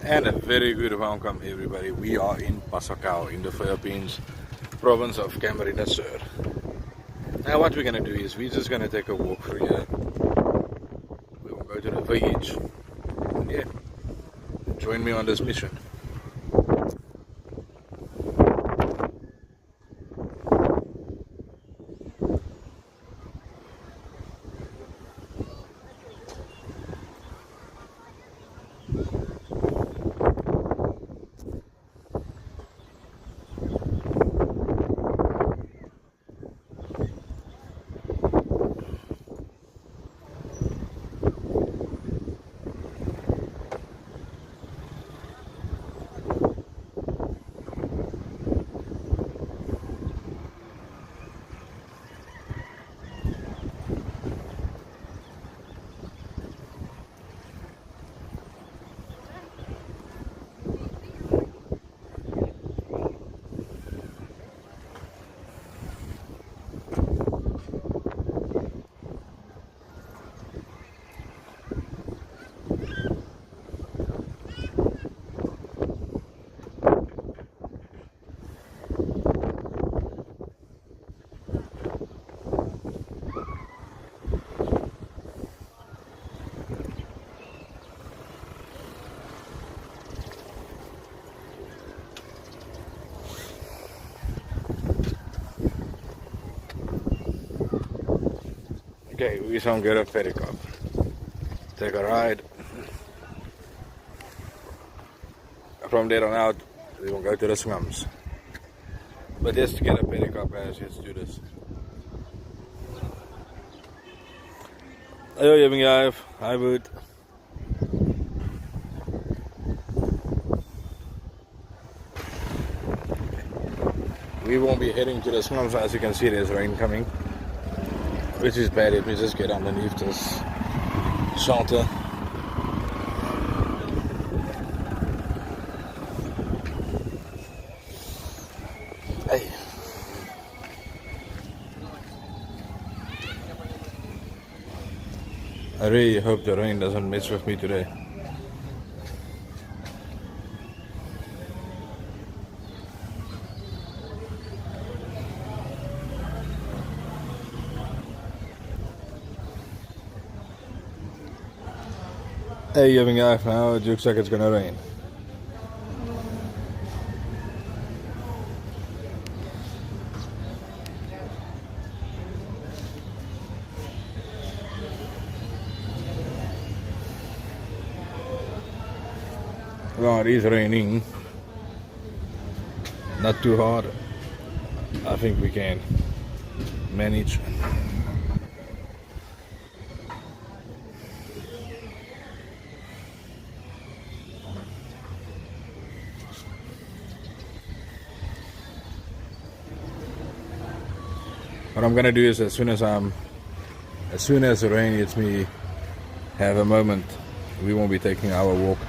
And a very good welcome everybody. We are in Pasakau in the Philippines, province of Camarines Sur. Now what we're going to do is we're just going to take a walk through here. We will go to the village. And yeah, join me on this mission. Okay, we're gonna get a pedicab. Take a ride. From there on out, we will go to the slums. But just to get a pedicab, guys, let's do this. Hallo Jeving, hi Wood. We won't be heading to the slums. As you can see, there's rain coming, which is bad. If we just get underneath this shelter. Hey. I really hope the rain doesn't mess with me today. Hey, giving off now, it looks like it's gonna rain. Well, it is raining. Not too hard. I think we can manage. What I'm gonna do is as soon as the rain hits me, have a moment, we won't be taking our walk,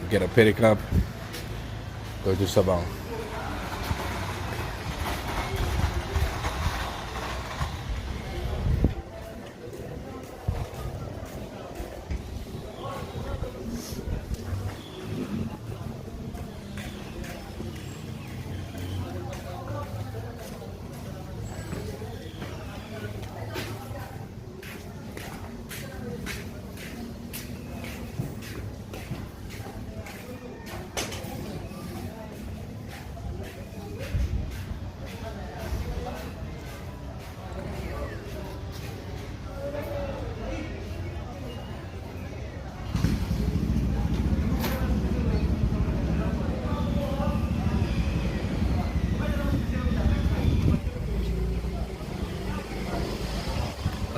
get a pedicab, go to Sabang.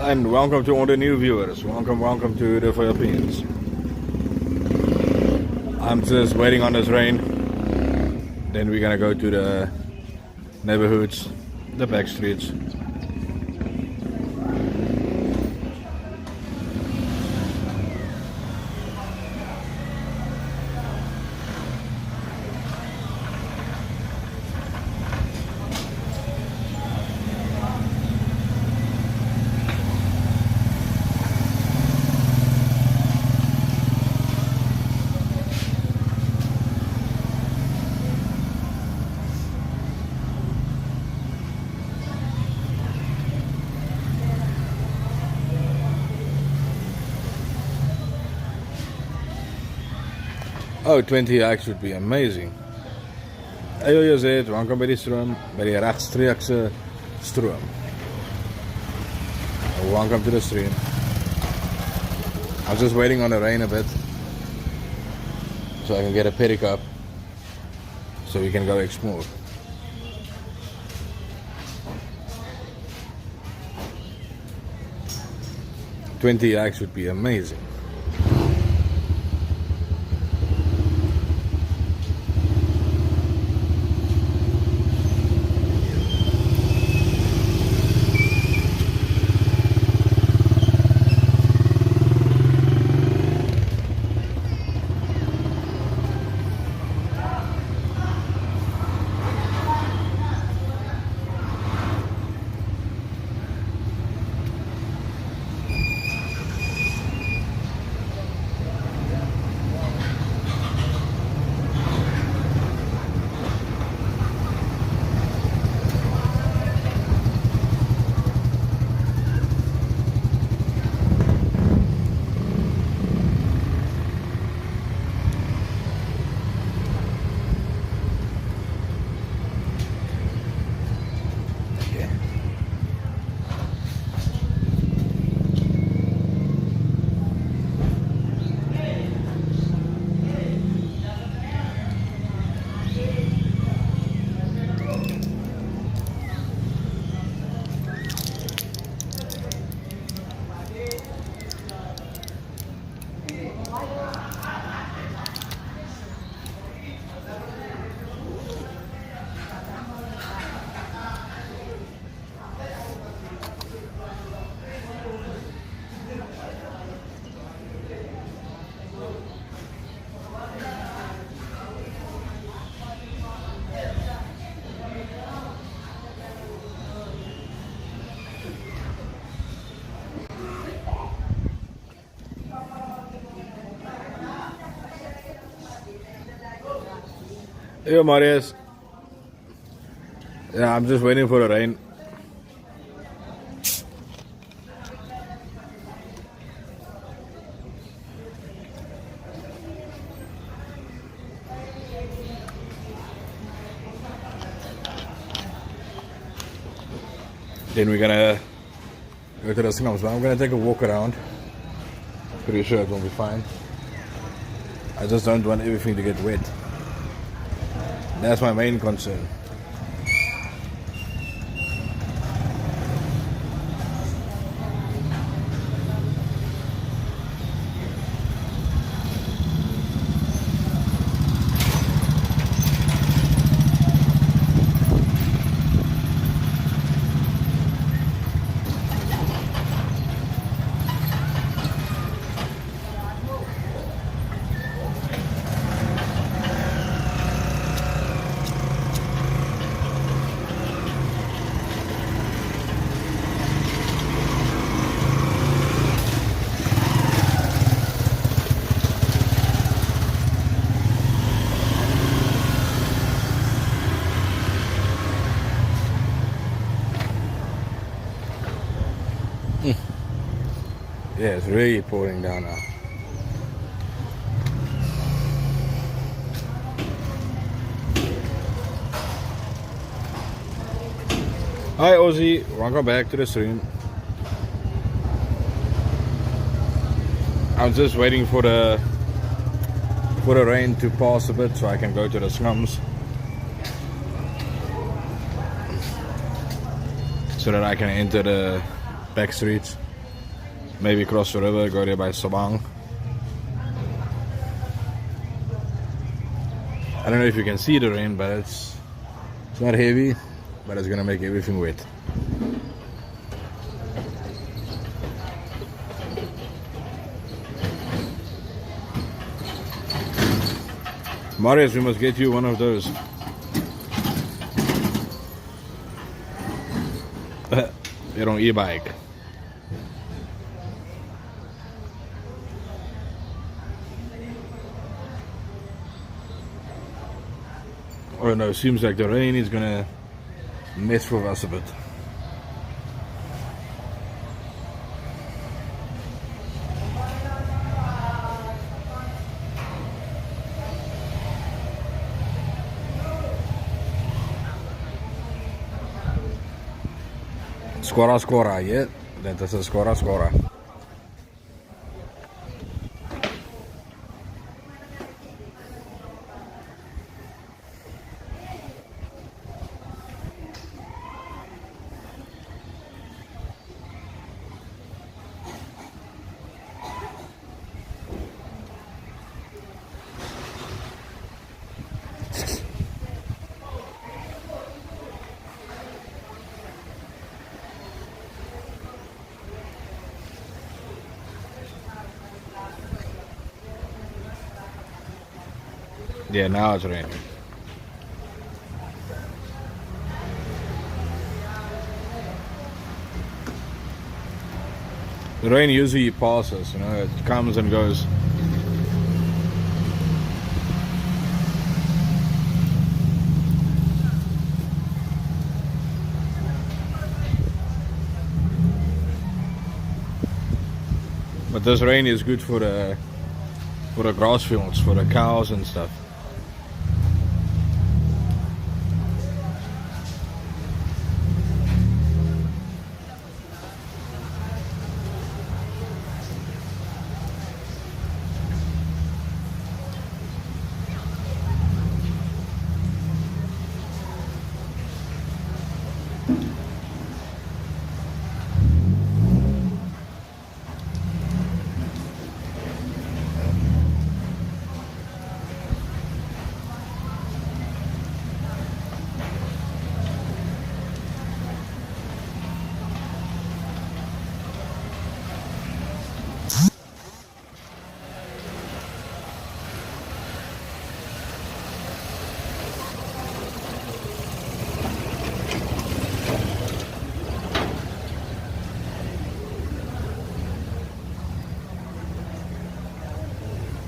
And welcome to all the new viewers. Welcome to the Philippines. I'm just waiting on this rain. Then we're gonna go to the neighborhoods, the back streets. Oh, 20x would be amazing. Ayo José, welkom by die stroom, by die regstreekse stroom. Welcome to the stream. I was just waiting on the rain a bit so I can get a pedicab so we can go explore. $20 would be amazing. Hey Marius. Yeah, I'm just waiting for the rain. Then we're gonna go to the slums. But I'm gonna take a walk around. Pretty sure it will be fine. I just don't want everything to get wet. That's my main concern. Yeah, it's really pouring down now. Hi Ozzy, welcome back to the stream. I'm just waiting for the rain to pass a bit so I can go to the slums. So that I can enter the back streets. Maybe cross the river, go there by Sabang. I don't know if you can see the rain, but it's not heavy, but it's gonna make everything wet. Marius, we must get you one of those. You're on e-bike. Oh no, seems like the rain is gonna mess with us a bit. Skora skora, yeah. That is a skora skora. Yeah, now it's raining. The rain usually passes, you know, it comes and goes. But this rain is good for the grass fields, for the cows and stuff.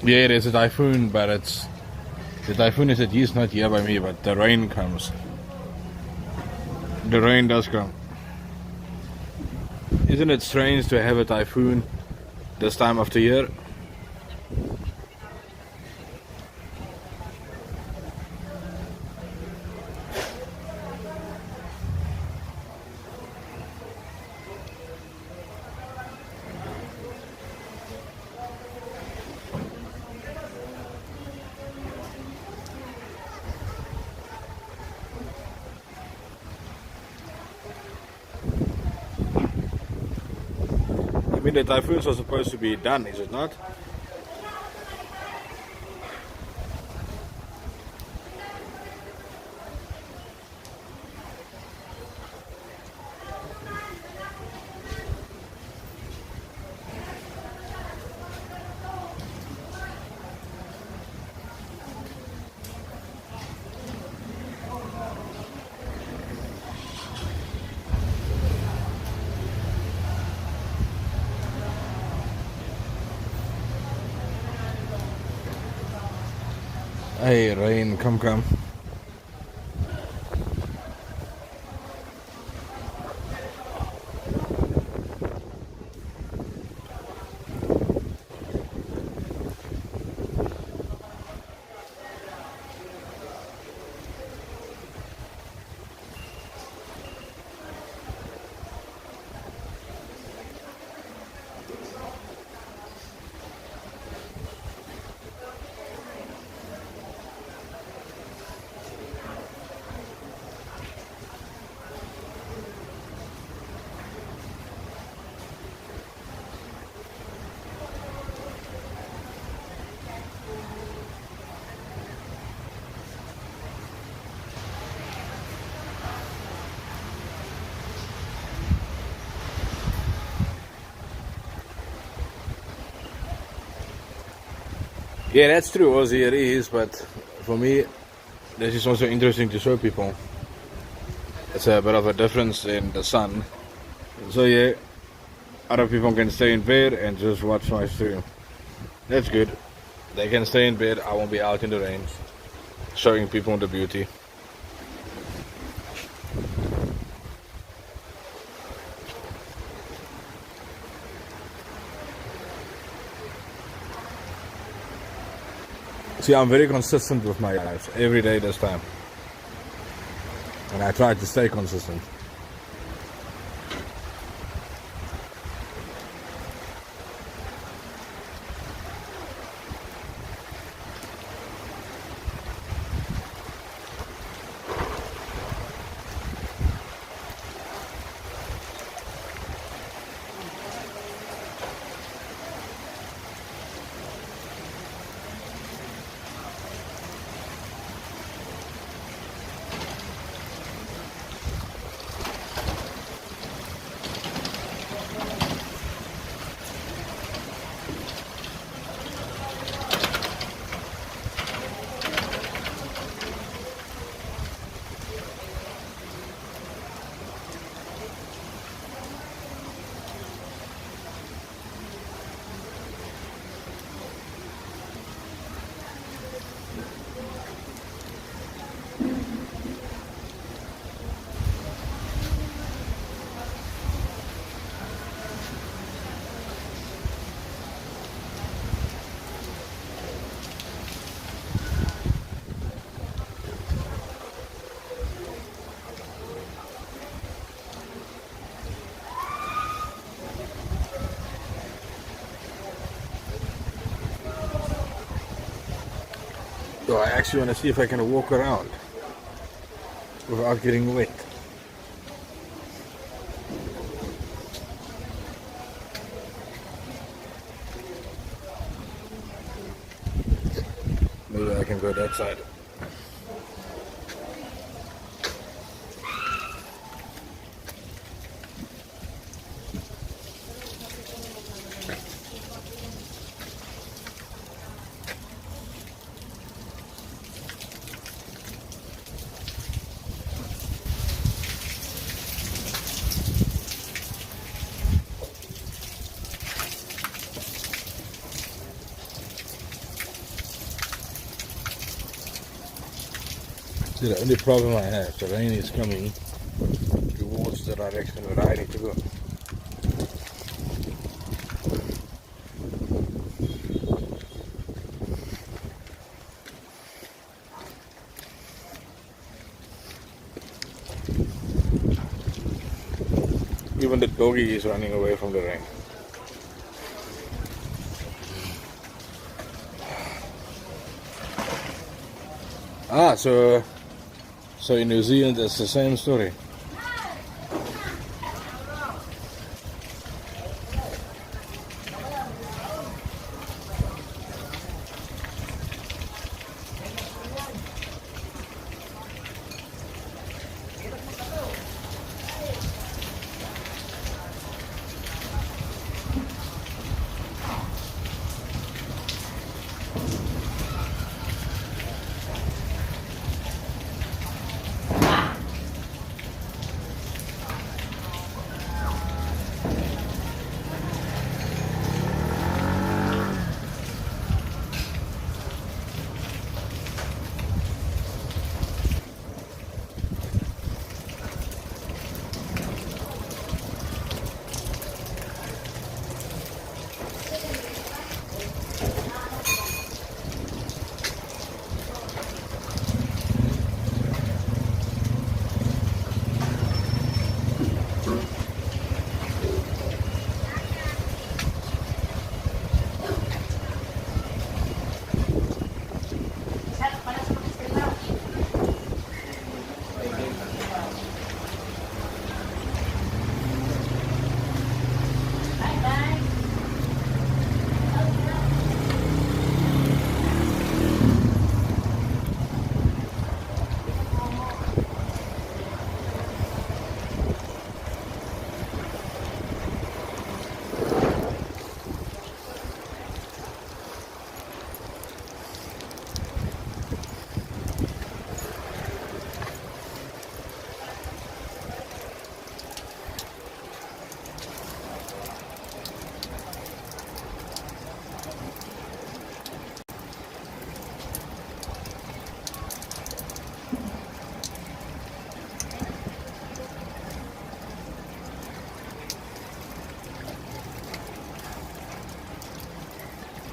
Yeah, there's a typhoon, but the typhoon is at least not here by me, but the rain comes. The rain does come. Isn't it strange to have a typhoon this time of the year? I mean, the typhoons are supposed to be done, is it not? Hey, rain, come. Yeah, that's true, Ozzy, it is, but for me, this is also interesting to show people. It's a bit of a difference in the sun. So yeah, other people can stay in bed and just watch my stream. That's good. They can stay in bed, I won't be out in the rain, showing people the beauty. See, I'm very consistent with my lives every day this time. And I try to stay consistent. So I actually want to see if I can walk around without getting wet. Maybe I can go that side. See, the only problem I have, the rain is coming towards the direction where I need to go. Even the doggy is running away from the rain. Ah, so in New Zealand it's the same story.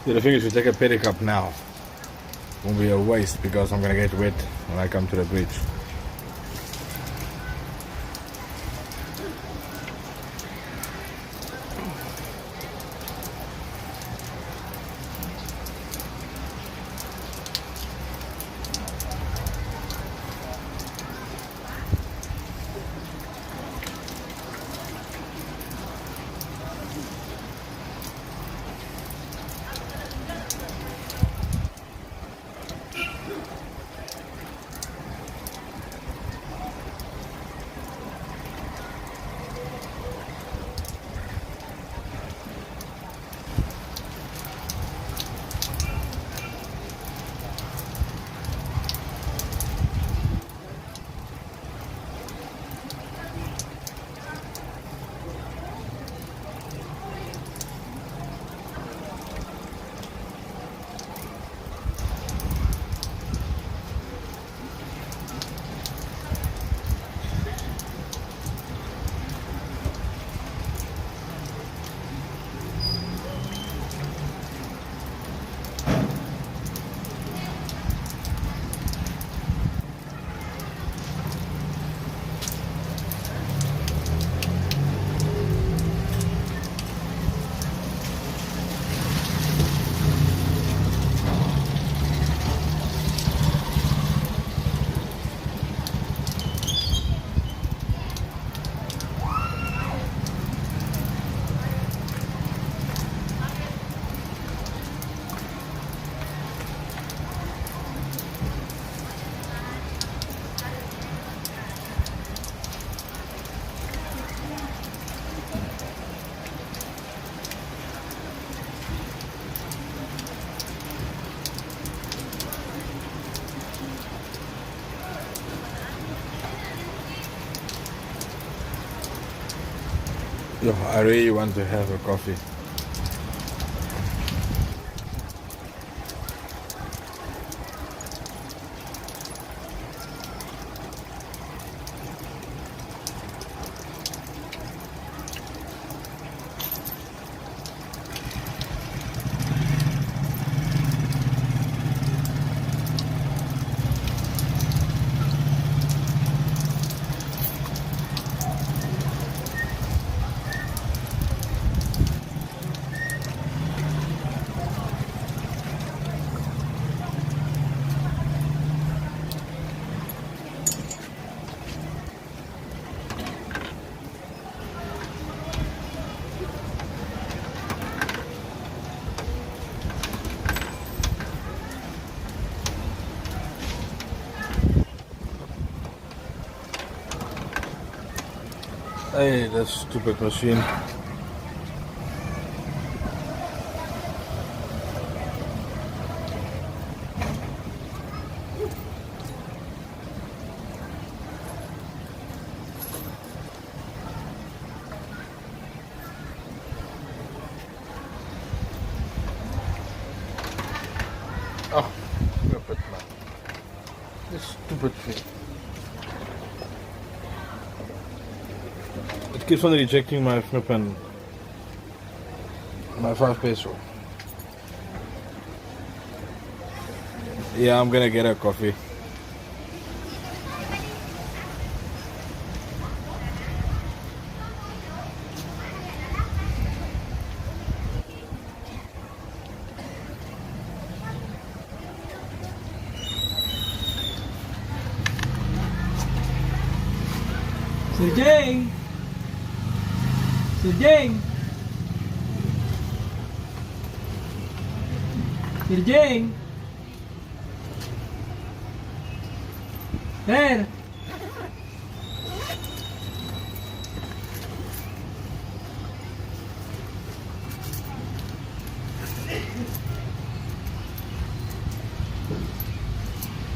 So the thing is, if we take a pedicab now, it won't be a waste because I'm gonna get wet when I come to the bridge. Yo, I really want to have a coffee. Hey, that stupid machine. Oh, stupid man. This stupid thing. It keeps on rejecting my flippin' my 5 peso. Yeah, I'm gonna get a coffee. Sir Jing! Sir Jing! Sir Jing! Sir!